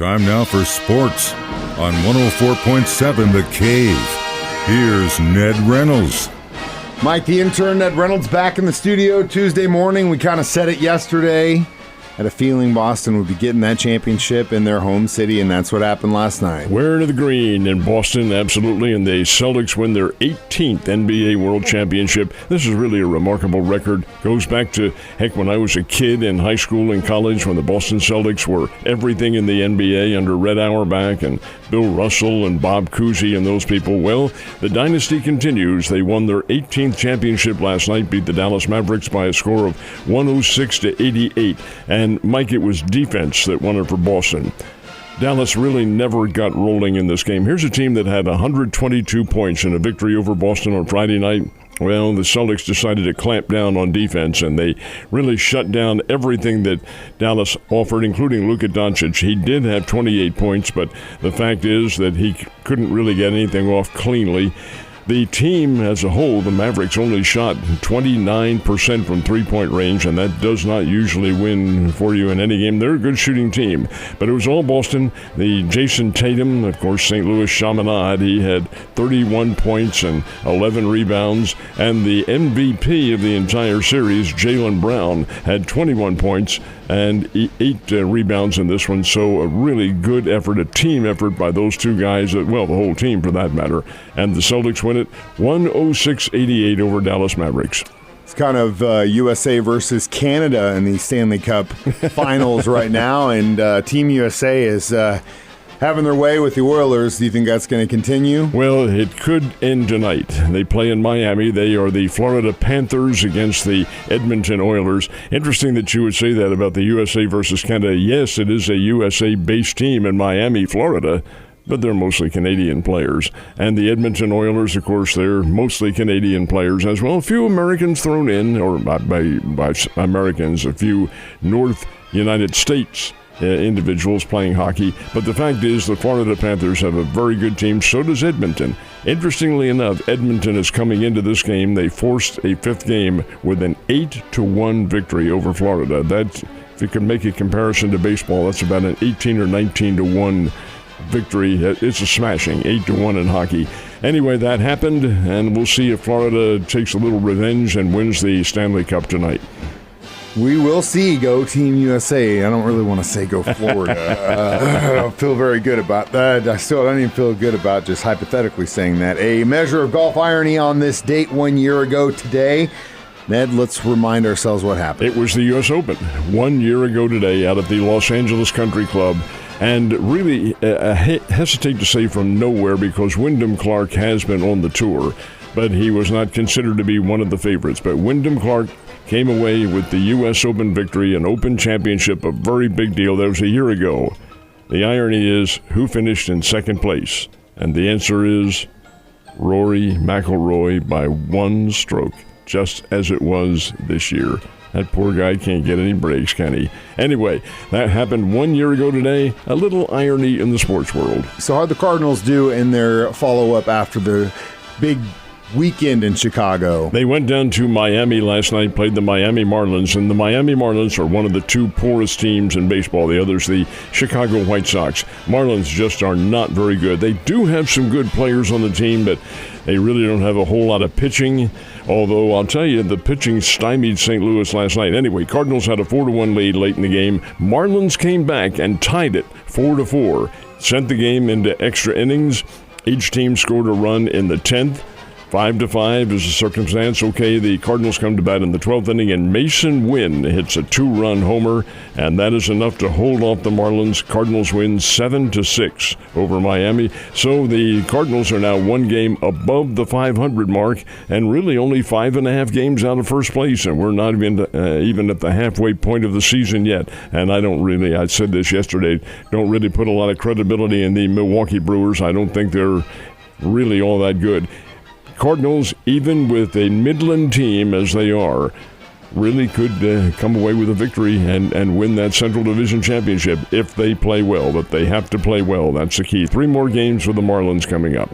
Time now for sports on 104.7 The Cave. Here's Ned Reynolds. Mike, the intern, Ned Reynolds, back in the studio Tuesday morning. We kind of said it yesterday. Had a feeling Boston would be getting that championship in their home city, and that's what happened last night. Wearing the green in Boston, absolutely, and the Celtics win their 18th NBA World Championship. This is really a remarkable record. Goes back to, heck, when I was a kid in high school and college when the Boston Celtics were everything in the NBA under Red Auerbach and Bill Russell and Bob Cousy and those people. Well, the dynasty continues. They won their 18th championship last night, beat the Dallas Mavericks by a score of 106-88. And Mike, it was defense that won it for Boston. Dallas really never got rolling in this game. Here's a team that had 122 points in a victory over Boston on Friday night. Well, the Celtics decided to clamp down on defense, and they really shut down everything that Dallas offered, including Luka Doncic. He did have 28 points, but the fact is that he couldn't really get anything off cleanly. The team as a whole, the Mavericks, only shot 29% from three-point range, and that does not usually win for you in any game. They're a good shooting team, but it was all Boston. The Jason Tatum, of course, St. Louis Chaminade, he had 31 points and 11 rebounds, and the MVP of the entire series, Jaylen Brown, had 21 points and 8 rebounds in this one. So a really good effort, a team effort by those two guys, well, the whole team for that matter. And the Celtics win it 106-88 over Dallas Mavericks. It's kind of USA versus Canada in the Stanley Cup finals right now, and Team USA is having their way with the Oilers. Do you think that's going to continue? Well, it could end tonight. They play in Miami. They are the Florida Panthers against the Edmonton Oilers. Interesting that you would say that about the USA versus Canada. Yes, it is a USA-based team in Miami, Florida, but they're mostly Canadian players. And the Edmonton Oilers, of course, they're mostly Canadian players as well. A few Americans thrown in, or by Americans, a few North United States individuals playing hockey. But the fact is the Florida Panthers have a very good team. So does Edmonton. Interestingly enough, Edmonton is coming into this game. They forced a fifth game with an 8-1 victory over Florida. That, if you could make a comparison to baseball, that's about an 18 or 19-1 victory. It's a smashing 8-1 in hockey. Anyway, that happened, and we'll see if Florida takes a little revenge and wins the Stanley Cup tonight. We will see. Go Team USA. I don't really want to say go Florida. I don't feel very good about that. I don't even feel good about just hypothetically saying that. A measure of golf irony on this date 1 year ago today. Ned, let's remind ourselves what happened. It was the U.S. Open 1 year ago today out at the Los Angeles Country Club. And really, I hesitate to say from nowhere because Wyndham Clark has been on the tour, but he was not considered to be one of the favorites. But Wyndham Clark came away with the U.S. Open victory, an Open championship, a very big deal. That was a year ago. The irony is, who finished in second place? And the answer is Rory McIlroy by one stroke, just as it was this year. That poor guy can't get any breaks, can he? Anyway, that happened 1 year ago today. A little irony in the sports world. So how'd the Cardinals do in their follow-up after the big weekend in Chicago? They went down to Miami last night, played the Miami Marlins, and the Miami Marlins are one of the two poorest teams in baseball. The other's the Chicago White Sox. Marlins just are not very good. They do have some good players on the team, but they really don't have a whole lot of pitching, although I'll tell you, the pitching stymied St. Louis last night. Anyway, Cardinals had a 4-1 lead late in the game. Marlins came back and tied it 4-4, sent the game into extra innings. Each team scored a run in the 10th. 5-5 is the circumstance. Okay, the Cardinals come to bat in the 12th inning, and Mason Wynn hits a 2-run homer, and that is enough to hold off the Marlins. Cardinals win 7-6 over Miami. So the Cardinals are now one game above the 500 mark, and really only 5.5 games out of first place, and we're not even at the halfway point of the season yet. And I said this yesterday, don't really put a lot of credibility in the Milwaukee Brewers. I don't think they're really all that good. Cardinals, even with a Midland team as they are, really could come away with a victory and win that Central Division championship if they play well. But they have to play well. That's the key. 3 more games for the Marlins coming up.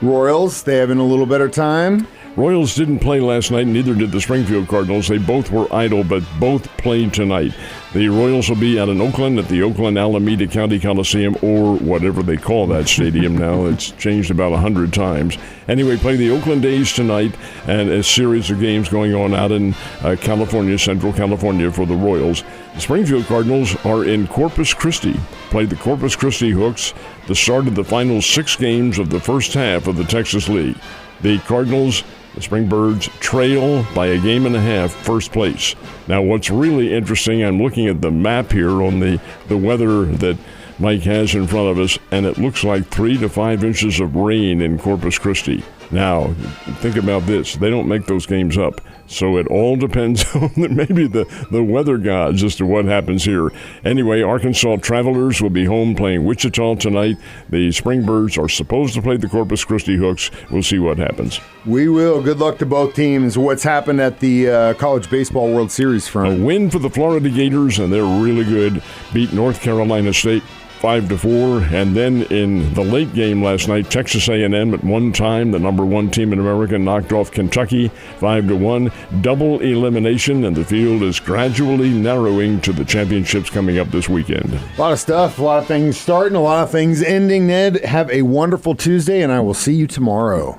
Royals, they having a little better time? Royals didn't play last night, neither did the Springfield Cardinals. They both were idle, but both played tonight. The Royals will be out in Oakland at the Oakland Alameda County Coliseum, or whatever they call that stadium now. It's changed about 100 times. Anyway, play the Oakland A's tonight, and a series of games going on out in California, Central California, for the Royals. The Springfield Cardinals are in Corpus Christi. Played the Corpus Christi Hooks the start of the final 6 games of the first half of the Texas League. The Cardinals, the Springbirds, trail by a game and a half, first place. Now, what's really interesting, I'm looking at the map here on the weather that Mike has in front of us, and it looks like 3 to 5 inches of rain in Corpus Christi. Now, think about this. They don't make those games up. So it all depends on maybe the weather gods as to what happens here. Anyway, Arkansas Travelers will be home playing Wichita tonight. The Springbirds are supposed to play the Corpus Christi Hooks. We'll see what happens. We will. Good luck to both teams. What's happened at the College Baseball World Series front? A win for the Florida Gators, and they're really good. Beat North Carolina State 5-4, and then in the late game last night, Texas A&M at one time, the number 1 team in America, knocked off Kentucky 5-1. Double elimination, and the field is gradually narrowing to the championships coming up this weekend. A lot of stuff, a lot of things starting, a lot of things ending. Ned, have a wonderful Tuesday, and I will see you tomorrow.